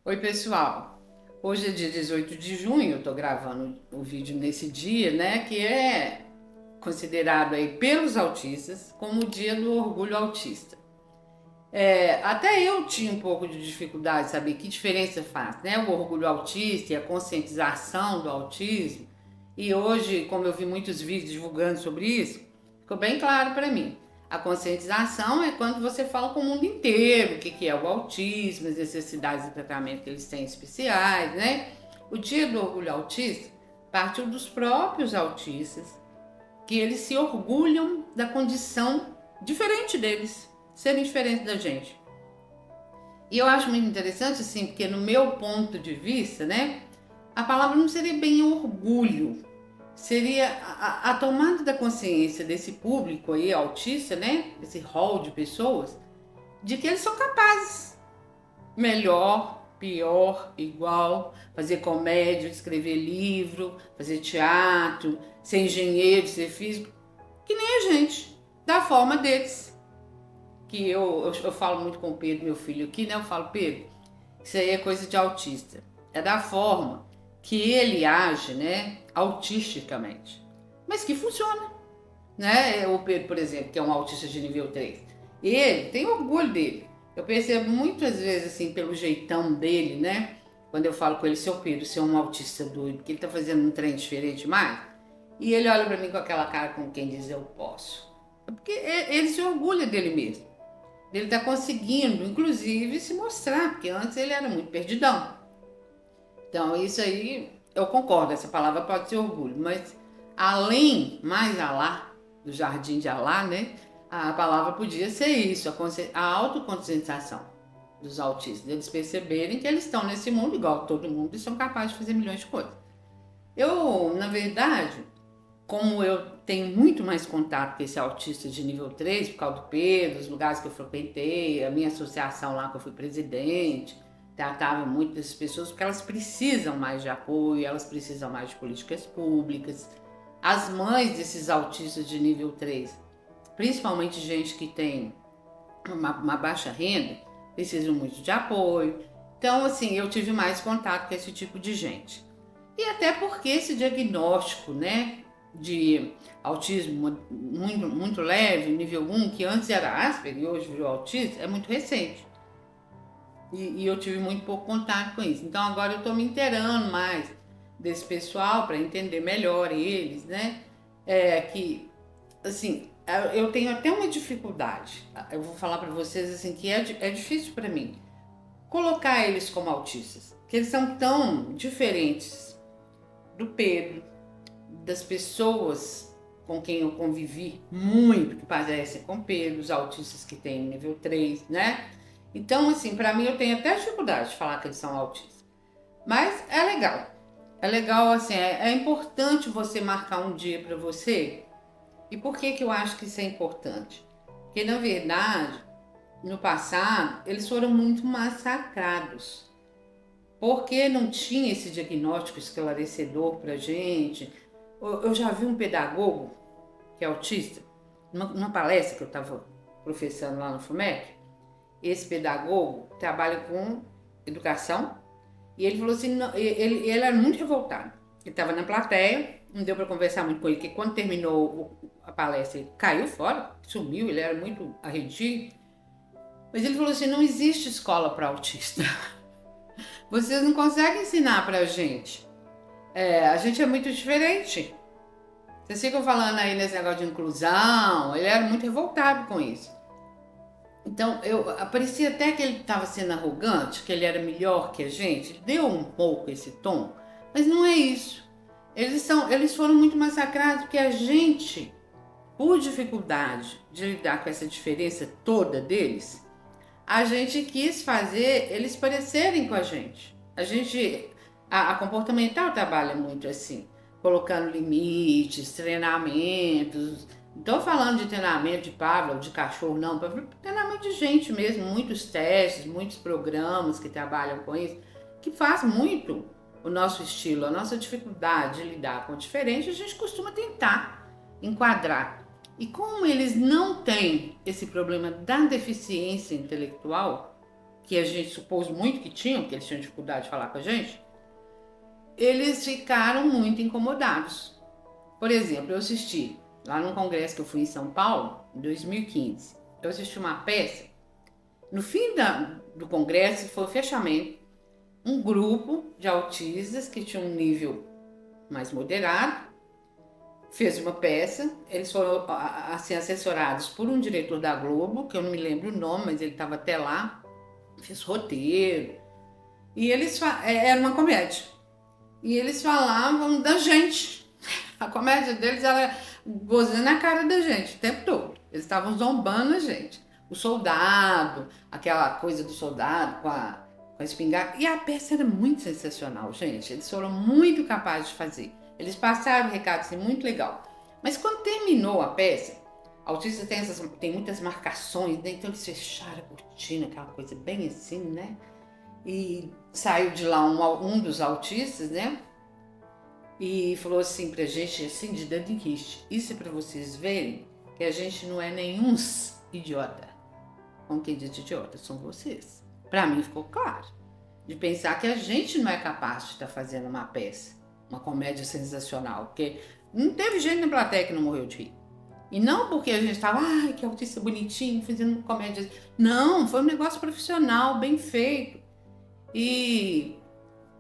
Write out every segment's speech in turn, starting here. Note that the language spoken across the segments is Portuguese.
Oi, pessoal. Hoje é dia 18 de junho, eu tô gravando o vídeo nesse dia, né, que é considerado aí pelos autistas como o dia do orgulho autista. Até eu tinha um pouco de dificuldade de saber que diferença faz, né, o orgulho autista e a conscientização do autismo. E hoje, como eu vi muitos vídeos divulgando sobre isso, ficou bem claro para mim. A conscientização é quando você fala com o mundo inteiro o que é o autismo, as necessidades de tratamento que eles têm especiais, né? O Dia do Orgulho Autista partiu dos próprios autistas, que eles se orgulham da condição diferente deles, serem diferentes da gente. E eu acho muito interessante, assim, porque no meu ponto de vista, né, a palavra não seria bem orgulho, seria a tomada da consciência desse público aí, autista, né, esse rol de pessoas, de que eles são capazes, melhor, pior, igual, fazer comédia, escrever livro, fazer teatro, ser engenheiro, ser físico, que nem a gente, da forma deles. Que eu falo muito com o Pedro, meu filho aqui, né? Eu falo, Pedro, isso aí é coisa de autista. É da forma que ele age, né? Autisticamente. Mas que funciona, né? O Pedro, por exemplo, que é um autista de nível 3. Ele tem orgulho dele. Eu percebo muitas vezes, assim, pelo jeitão dele, né? Quando eu falo com ele, seu Pedro, você é um autista doido, porque ele tá fazendo um trem diferente mais. E ele olha pra mim com aquela cara com quem diz eu posso. É porque ele se orgulha dele mesmo. Ele está conseguindo, inclusive, se mostrar, porque antes ele era muito perdidão. Então, isso aí, eu concordo, essa palavra pode ser orgulho, mas além, mais alá, do jardim de Alá, né? A palavra podia ser isso, a autoconscientização dos autistas, eles perceberem que eles estão nesse mundo igual todo mundo e são capazes de fazer milhões de coisas. Eu, na verdade, como eu tenho muito mais contato com esse autista de nível 3 por causa do Pedro, os lugares que eu frequentei, a minha associação lá que eu fui presidente, tratava muito dessas pessoas porque elas precisam mais de apoio, elas precisam mais de políticas públicas. As mães desses autistas de nível 3, principalmente gente que tem uma baixa renda, precisam muito de apoio. Então, assim, eu tive mais contato com esse tipo de gente. E até porque esse diagnóstico, né, de autismo muito leve, nível 1, que antes era Asperger e hoje virou autismo, é muito recente. E eu tive muito pouco contato com isso. Então agora eu estou me inteirando mais desse pessoal para entender melhor eles, né? Que, assim, eu tenho até uma dificuldade. Eu vou falar para vocês assim que é difícil para mim colocar eles como autistas, porque eles são tão diferentes do Pedro, das pessoas com quem eu convivi muito, que parecem com Pedro, os autistas que têm nível 3, né? Então, assim, para mim eu tenho até dificuldade de falar que eles são autistas. Mas é legal. É legal, assim, é importante você marcar um dia para você. E por que que eu acho que isso é importante? Porque, na verdade, no passado, eles foram muito massacrados. Porque não tinha esse diagnóstico esclarecedor pra gente. Eu já vi um pedagogo que é autista, numa palestra que eu estava professando lá no FUMEC. Esse pedagogo trabalha com educação e ele falou assim: não, ele era muito revoltado. Ele estava na plateia, não deu para conversar muito com ele, porque quando terminou a palestra ele caiu fora, sumiu, ele era muito arredio. Mas ele falou assim: não existe escola para autista. Vocês não conseguem ensinar para a gente. A gente é muito diferente. Vocês ficam falando aí nesse negócio de inclusão, ele era muito revoltado com isso. Então, parecia até que ele estava sendo arrogante, que ele era melhor que a gente, deu um pouco esse tom, mas não é isso. Eles foram muito massacrados porque a gente, por dificuldade de lidar com essa diferença toda deles, a gente quis fazer eles parecerem com a gente. A comportamental trabalha muito assim, colocando limites, treinamentos. Não estou falando de treinamento de Pavlov, de cachorro, não. Treinamento de gente mesmo, muitos testes, muitos programas que trabalham com isso, que faz muito o nosso estilo, a nossa dificuldade de lidar com o diferente, a gente costuma tentar enquadrar. E como eles não têm esse problema da deficiência intelectual, que a gente supôs muito que tinham, que eles tinham dificuldade de falar com a gente, eles ficaram muito incomodados. Por exemplo, eu assisti lá num congresso que eu fui em São Paulo, em 2015, eu assisti uma peça. No fim do congresso, foi o fechamento, um grupo de autistas que tinha um nível mais moderado, fez uma peça, eles foram assim, assessorados por um diretor da Globo, que eu não me lembro o nome, mas ele estava até lá, fez roteiro, e era uma comédia, e eles falavam da gente, a comédia deles era gozando a cara da gente o tempo todo, eles estavam zombando a gente, o soldado, aquela coisa do soldado com a espingarda, e a peça era muito sensacional, gente, eles foram muito capazes de fazer. Eles passaram o recado assim, muito legal. Mas quando terminou a peça, autista tem muitas marcações, né? Então eles fecharam a cortina, aquela coisa bem assim, né? E saiu de lá um dos autistas, né? E falou assim pra gente, assim, de dedo em quiste. Isso é pra vocês verem que a gente não é nenhum idiota. Como quem diz idiota, são vocês. Pra mim ficou claro. De pensar que a gente não é capaz de estar fazendo uma peça. Uma comédia sensacional, porque não teve gente na plateia que não morreu de rir. E não porque a gente estava, ai, que autista bonitinho, fazendo comédia. Não, foi um negócio profissional, bem feito. E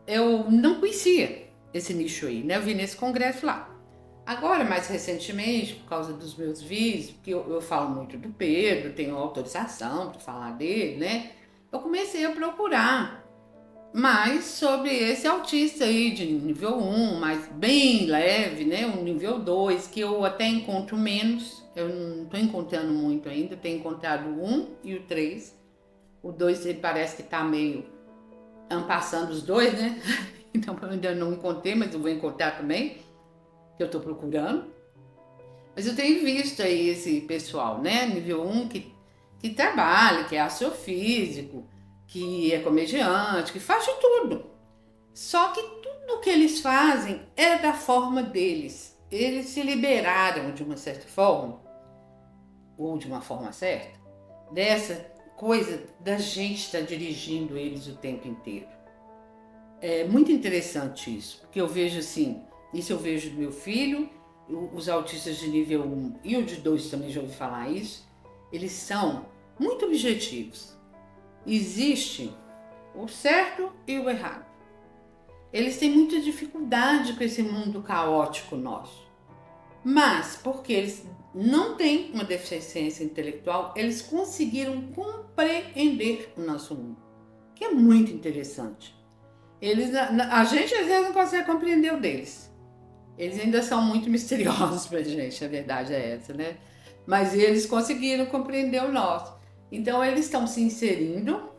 eu não conhecia esse nicho aí, né? Eu vi nesse congresso lá. Agora, mais recentemente, por causa dos meus vídeos, porque eu falo muito do Pedro, tenho autorização para falar dele, né? Eu comecei a procurar mais sobre esse autista aí de nível 1, mas bem leve, né? Um nível 2, que eu até encontro menos. Eu não estou encontrando muito ainda, tenho encontrado o 1 e o 3. O 2 ele parece que está meio passando os dois, né? Então eu ainda não encontrei, mas eu vou encontrar também, que eu estou procurando. Mas eu tenho visto aí esse pessoal, né? Nível 1 que trabalha, que é astrofísico, que é comediante, que faz de tudo. Só que tudo que eles fazem é da forma deles. Eles se liberaram de uma certa forma, ou de uma forma certa, dessa coisa da gente estar dirigindo eles o tempo inteiro. É muito interessante isso, porque eu vejo assim, isso eu vejo do meu filho, os autistas de nível 1 e o de 2 também já ouvi falar isso, eles são muito objetivos. Existe o certo e o errado. Eles têm muita dificuldade com esse mundo caótico nosso. Mas, porque eles não têm uma deficiência intelectual, eles conseguiram compreender o nosso mundo, que é muito interessante. A gente às vezes não consegue compreender o deles. Eles ainda são muito misteriosos pra gente, a verdade é essa, né? Mas eles conseguiram compreender o nosso. Então eles estão se inserindo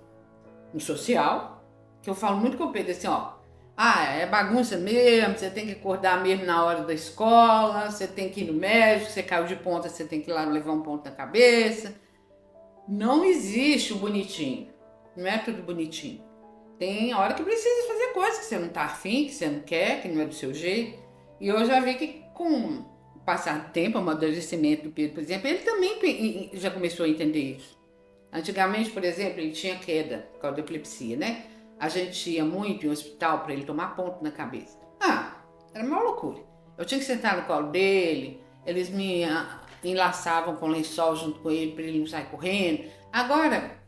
no social, que eu falo muito com o Pedro assim, ó, é bagunça mesmo, você tem que acordar mesmo na hora da escola, você tem que ir no médico, você caiu de ponta, você tem que ir lá levar um ponto na cabeça. Não existe o bonitinho, não é tudo bonitinho. Tem hora que precisa fazer coisas que você não tá afim, que você não quer, que não é do seu jeito. E eu já vi que com o passar do tempo, o amadurecimento do Pedro, por exemplo, ele também já começou a entender isso. Antigamente, por exemplo, ele tinha queda por causa da epilepsia, né? A gente ia muito em um hospital para ele tomar ponto na cabeça. Era uma loucura. Eu tinha que sentar no colo dele, eles me enlaçavam com lençol junto com ele para ele não sair correndo. Agora,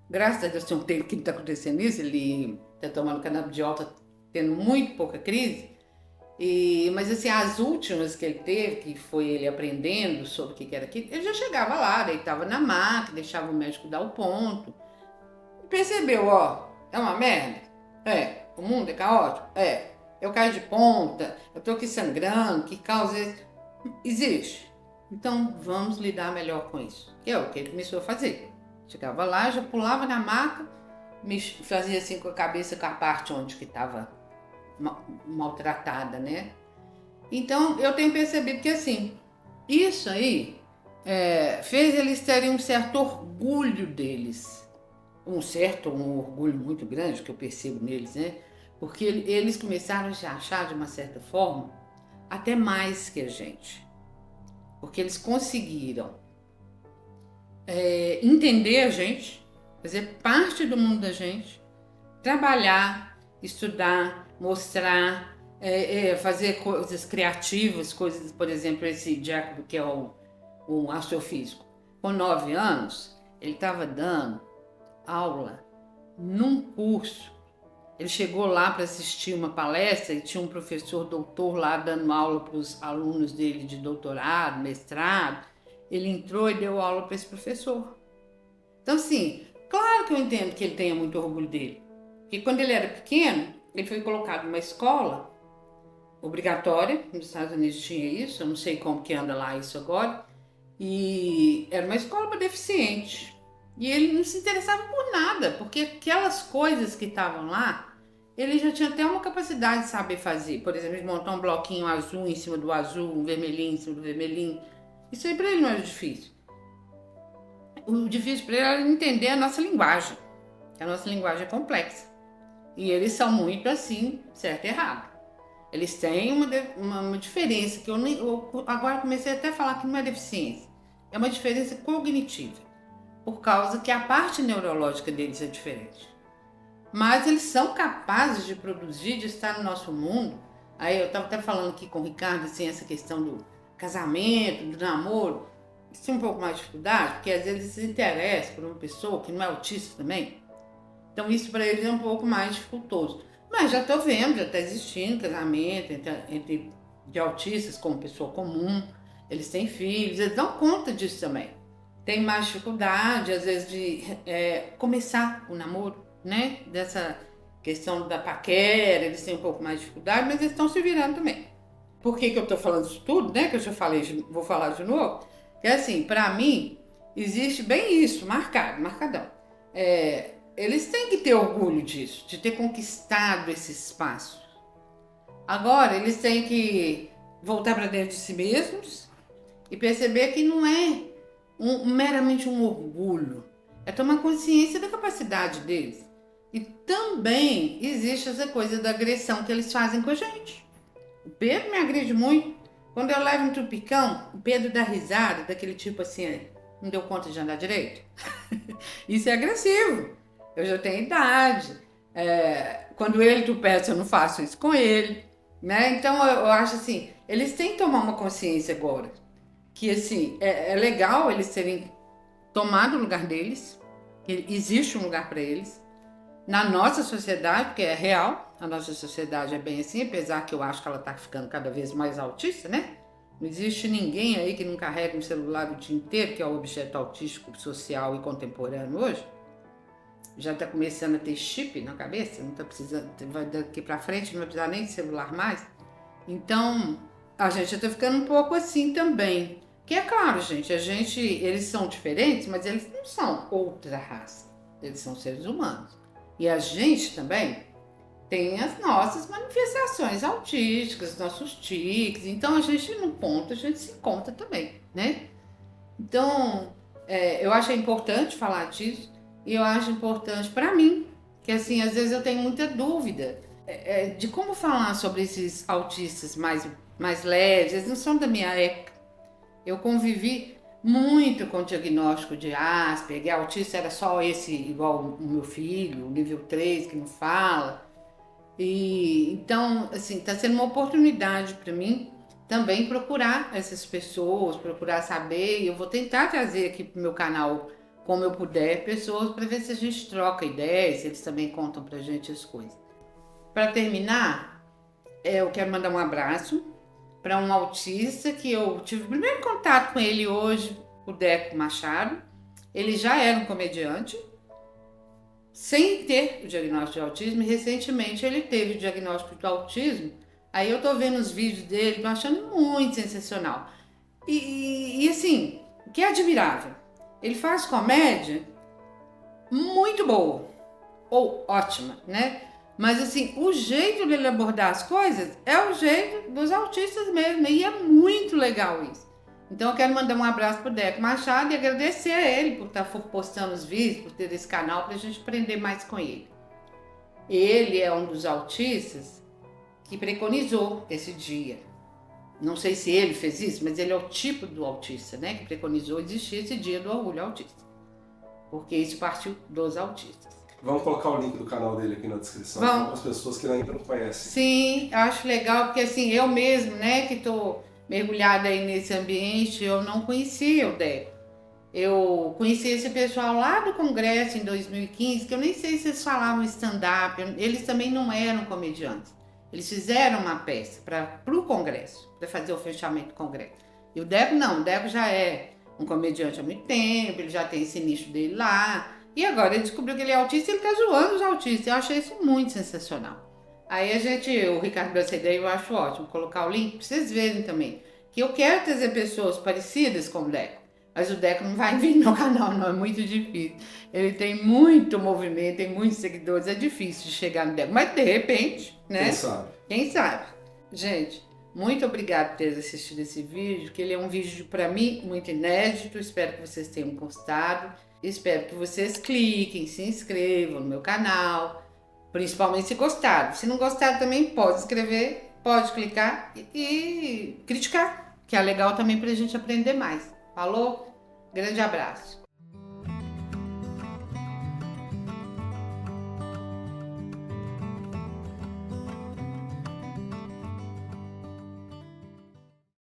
graças a Deus, tem um tempo que não está acontecendo isso, ele está tomando canabidiol, está tendo muito pouca crise. Mas assim, as últimas que ele teve, que foi ele aprendendo sobre o que era aquilo, ele já chegava lá, deitava na maca, deixava o médico dar o ponto. Percebeu, é uma merda? O mundo é caótico? Eu caio de ponta, eu tô aqui sangrando, que causa isso? Existe. Então vamos lidar melhor com isso. Que é o que ele começou a fazer. Chegava lá, já pulava na maca, fazia assim com a cabeça, com a parte onde que estava maltratada, né? Então eu tenho percebido que assim, isso aí fez eles terem um certo orgulho deles, um orgulho muito grande que eu percebo neles, né? Porque eles começaram a se achar de uma certa forma até mais que a gente, porque eles conseguiram entender a gente, fazer parte do mundo da gente, trabalhar, estudar, mostrar, fazer coisas criativas, coisas, por exemplo, esse Jacob, que é um astrofísico, com 9 anos, ele estava dando aula num curso. Ele chegou lá para assistir uma palestra e tinha um professor doutor lá dando aula para os alunos dele de doutorado, mestrado. Ele entrou e deu aula para esse professor. Então, assim, claro que eu entendo que ele tenha muito orgulho dele. Porque quando ele era pequeno, ele foi colocado numa escola obrigatória, nos Estados Unidos tinha isso, eu não sei como que anda lá isso agora, e era uma escola para deficiente. E ele não se interessava por nada, porque aquelas coisas que estavam lá, ele já tinha até uma capacidade de saber fazer. Por exemplo, de montar um bloquinho azul em cima do azul, um vermelhinho em cima do vermelhinho. Isso aí para ele não era difícil. O difícil para ele era entender a nossa linguagem. A nossa linguagem é complexa. E eles são muito assim, certo e errado. Eles têm uma diferença que eu agora comecei até a falar que não é deficiência. É uma diferença cognitiva. Por causa que a parte neurológica deles é diferente. Mas eles são capazes de produzir, de estar no nosso mundo. Aí eu estava até falando aqui com o Ricardo, assim, essa questão do casamento, do namoro. Eles têm um pouco mais de dificuldade, porque às vezes eles se interessam por uma pessoa que não é autista também. Então isso para eles é um pouco mais dificultoso. Mas já estou vendo, já está existindo casamento entre de autistas com pessoa comum. Eles têm filhos, eles dão conta disso também. Tem mais dificuldade, às vezes, de começar o namoro, né? Dessa questão da paquera, eles têm um pouco mais de dificuldade, mas eles estão se virando também. Por que eu estou falando isso tudo, né? Que eu já falei, vou falar de novo. Que assim, para mim, existe bem isso, marcadão. Eles têm que ter orgulho disso, de ter conquistado esse espaço. Agora, eles têm que voltar para dentro de si mesmos e perceber que não é meramente um orgulho, é tomar consciência da capacidade deles. E também existe essa coisa da agressão que eles fazem com a gente. O Pedro me agride muito. Quando eu levo um tupicão, o Pedro dá risada, daquele tipo assim, não deu conta de andar direito. Isso é agressivo. Eu já tenho idade. Quando ele tropeça, eu não faço isso com ele. Né? Então eu acho assim, eles têm que tomar uma consciência agora. Que assim, é legal eles terem tomado o lugar deles, que existe um lugar para eles, na nossa sociedade, porque é real, a nossa sociedade é bem assim, apesar que eu acho que ela está ficando cada vez mais autista, né? Não existe ninguém aí que não carrega um celular o dia inteiro, que é o objeto autístico, social e contemporâneo hoje. Já está começando a ter chip na cabeça, não está precisando, vai daqui para frente, não vai precisar nem de celular mais. Então, a gente está ficando um pouco assim também. Que é claro, gente, eles são diferentes, mas eles não são outra raça. Eles são seres humanos. E a gente também tem as nossas manifestações autísticas, nossos tiques. Então, a gente, no ponto, a gente se encontra também, né? Então, eu acho importante falar disso. E eu acho importante para mim, que assim, às vezes eu tenho muita dúvida de como falar sobre esses autistas mais leves. Eles não são da minha época. Eu convivi muito com o diagnóstico de Asperger, autista era só esse, igual o meu filho, nível 3, que não fala. E então, assim, está sendo uma oportunidade para mim também procurar essas pessoas, procurar saber, e eu vou tentar trazer aqui para o meu canal, como eu puder, pessoas para ver se a gente troca ideias, se eles também contam para a gente as coisas. Para terminar, eu quero mandar um abraço para um autista que eu tive o primeiro contato com ele hoje, o Deco Machado. Ele já era um comediante, sem ter o diagnóstico de autismo, e recentemente ele teve o diagnóstico de autismo. Aí eu tô vendo os vídeos dele, tô achando muito sensacional. E assim, o que é admirável, ele faz comédia muito boa, ou ótima, né? Mas assim, o jeito dele abordar as coisas é o jeito dos autistas mesmo, e é muito legal isso. Então eu quero mandar um abraço pro Deco Machado e agradecer a ele por estar postando os vídeos, por ter esse canal pra gente aprender mais com ele. Ele é um dos autistas que preconizou esse dia. Não sei se ele fez isso, mas ele é o tipo do autista, né? Que preconizou existir esse dia do orgulho autista. porque isso partiu dos autistas. Vamos colocar o link do canal dele aqui na descrição para as pessoas que ainda não conhecem. Sim, acho legal, porque assim, eu mesmo, né, que estou mergulhada aí nesse ambiente, eu não conhecia o Deco. Eu conheci esse pessoal lá do congresso em 2015, que eu nem sei se eles falavam stand-up, eles também não eram comediantes. Eles fizeram uma peça para o congresso, para fazer o fechamento do congresso. E o Deco não, o Deco já é um comediante há muito tempo, ele já tem esse nicho dele lá. E agora ele descobriu que ele é autista e ele tá zoando os autistas. Eu achei isso muito sensacional. Aí o Ricardo Bracedeira, eu acho ótimo colocar o link para vocês verem também. Que eu quero trazer pessoas parecidas com o Deco. Mas o Deco não vai vir no canal, não, é muito difícil. Ele tem muito movimento, tem muitos seguidores, é difícil de chegar no Deco. Mas de repente, né? Quem sabe? Quem sabe? Gente, muito obrigada por ter assistido esse vídeo, que ele é um vídeo para mim muito inédito. Espero que vocês tenham gostado. Espero que vocês cliquem, se inscrevam no meu canal, principalmente se gostaram. Se não gostaram também pode inscrever, pode clicar e criticar, que é legal também para a gente aprender mais. Falou? Grande abraço.